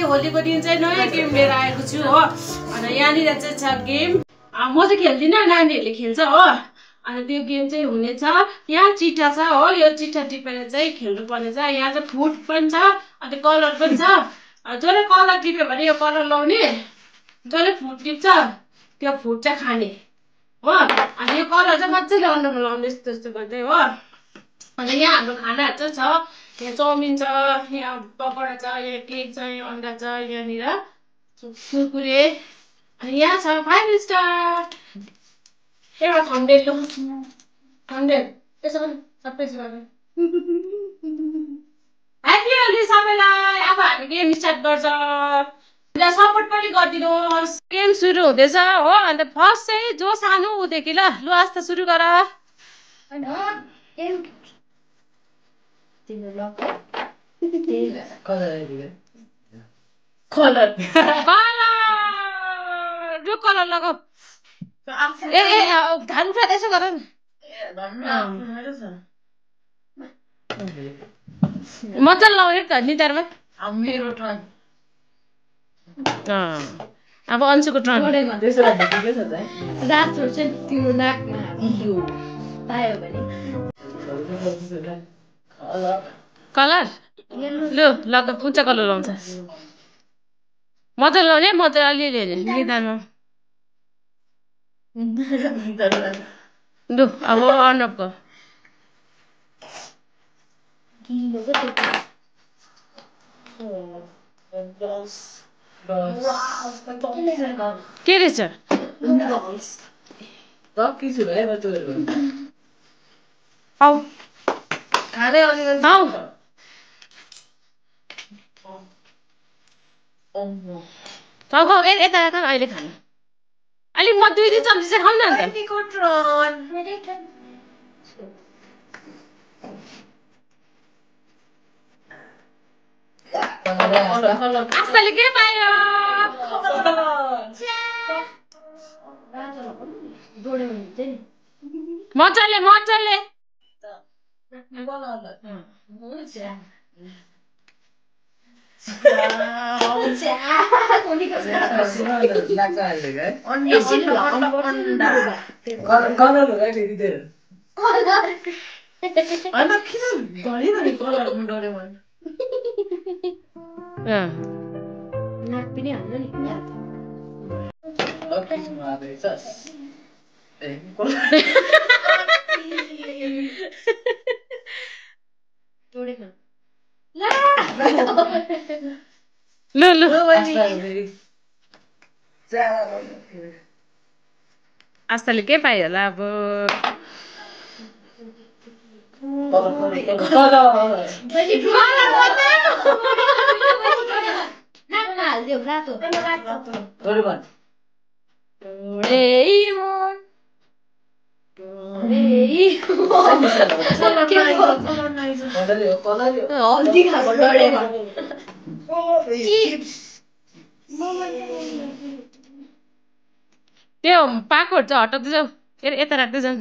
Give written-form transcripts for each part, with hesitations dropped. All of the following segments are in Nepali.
होलीको दिन चाहिँ नयाँ गेम लिएर आएको छु हो। अनि यहाँनिर चाहिँ छ गेम, म चाहिँ खेल्दिनँ, नानीहरूले खेल्छ हो। अनि त्यो गेम चाहिँ हुनेछ, यहाँ चिट्ठा छ हो, यो चिट्ठा टिपेर चाहिँ खेल्नुपर्ने छ। यहाँ चाहिँ फुट पनि छ अनि कलर पनि छ। जसले कलर टिप्यो भने यो कलर लाउने, जसले फुट टिप्छ त्यो फुट चाहिँ खाने हो। अनि यो कलर चाहिँ मजाले अनुहारमा लाउने यस्तो यस्तो गर्दै हो। अनि यहाँ हाम्रो खानाहरू चाहिँ छ, यहाँ चाउमिन छ, यहाँ पकौडा छ, यहाँ केक छ, यहाँ अन्डा छ, यहाँनिर कुरकुरे। अनि यहाँ छ 5 स्टार एउटा थम्बनेल लु, थम्बनेल त्यसो पनि सबै छ। ह्याप्पी होली सबैलाई। अब हामी गेम स्टार्ट गर्छ, सपोर्ट पनि गरिदिनुहोस्। गेम सुरु हुँदैछ हो। अन्त फर्स्ट चाहिँ जो सानो उदेखि ल लु आस्था सुरु गर। कलर जो कलर लगाऊ। ए धान उठा यसो गर न। मजाले लगाउने त निधारमा। मेरो टर्न। अब अन्सुको टर्न। रातो चाहिँ तिम्रो नाकमा पायो भने कलर लु लग कुन चाहिँ कलर लाउँछ मजाले लाउने, मजाले अलिअलि निधारमा। लु अब अर्णवको के रहेछ? आऊ खाँदै आऊ खाऊ खाऊ यता राख अहिले खानु। अलिक म 2-3 चम्ची चाहिँ खाऊ न अन्त। आस्ताले के पायो? मजाले मजाले लु लु आस्ताले के पायो होला अब? त्यो पाकोहरू चाहिँ हटाउँदै जाऊ, यता राख्दै जाऊ।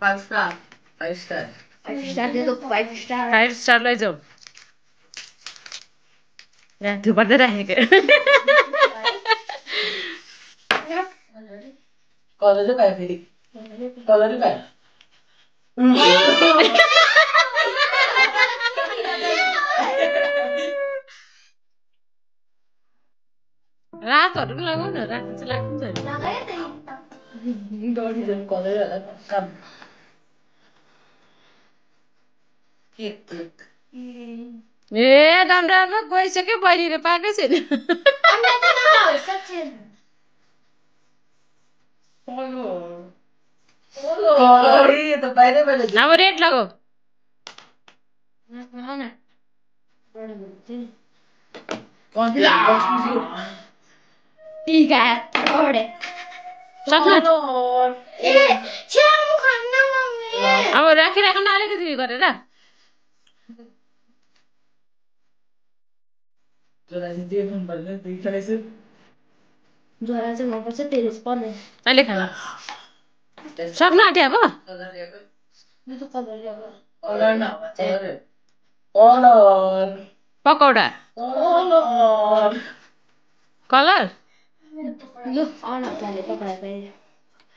फाइभ स्टार लैजाऊ। थुपर्दै राखेको कलर चाहिँ पायो फेरि कलर पायो। रातहरू पनि लगाऊ न, रात चाहिँ लाग्छ ए राम्रो गइसक्यो बहिनीले पाएकै छैन। अब रेड लगाऊ। अब राखिराख न अलिकति गरेर। अहिले खानु सक्नु आँट्यो अब? पकौडा कलर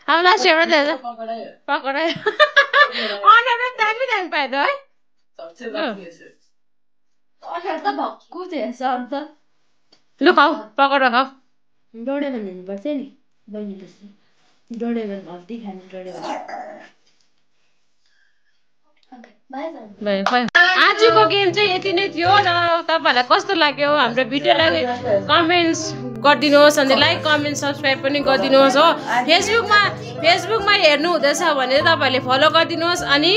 अब लास्ट एउटा दे पकौडा अनुहार दामी दामी पायो त है लु खाऊ पकौडा खाऊ आजको गेम चाहिँ यति नै थियो र तपाईँहरूलाई कस्तो लाग्यो हाम्रो भिडियोलाई कमेन्ट्स गरिदिनुहोस् अनि लाइक कमेन्ट सब्सक्राइब पनि गरिदिनुहोस् हो फेसबुकमा हेर्नु हुँदैछ भने तपाईँहरूले फलो गरिदिनुहोस् अनि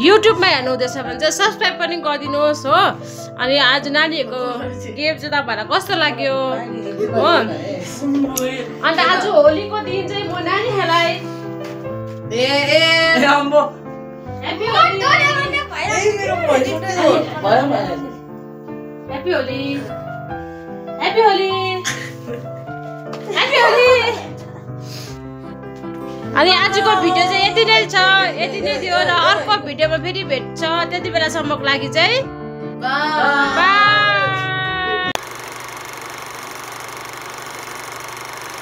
युट्युबमा हेर्नु हुँदैछ भने चाहिँ सब्सक्राइब पनि गरिदिनुहोस् हो अनि आज नानीहरूको गेम चाहिँ तपाईँहरूलाई कस्तो लाग्यो हो अन्त आज होलीको दिन चाहिँ म नानीहरूलाई Happy Holi! Happy Holi! Happy Holi! Happy Holi! अनि आजको भिडियो चाहिँ यति नै छ यति नै थियो र अर्को भिडियोमा फेरि भेट्छ त्यति बेलासम्मको लागि चाहिँ बाइ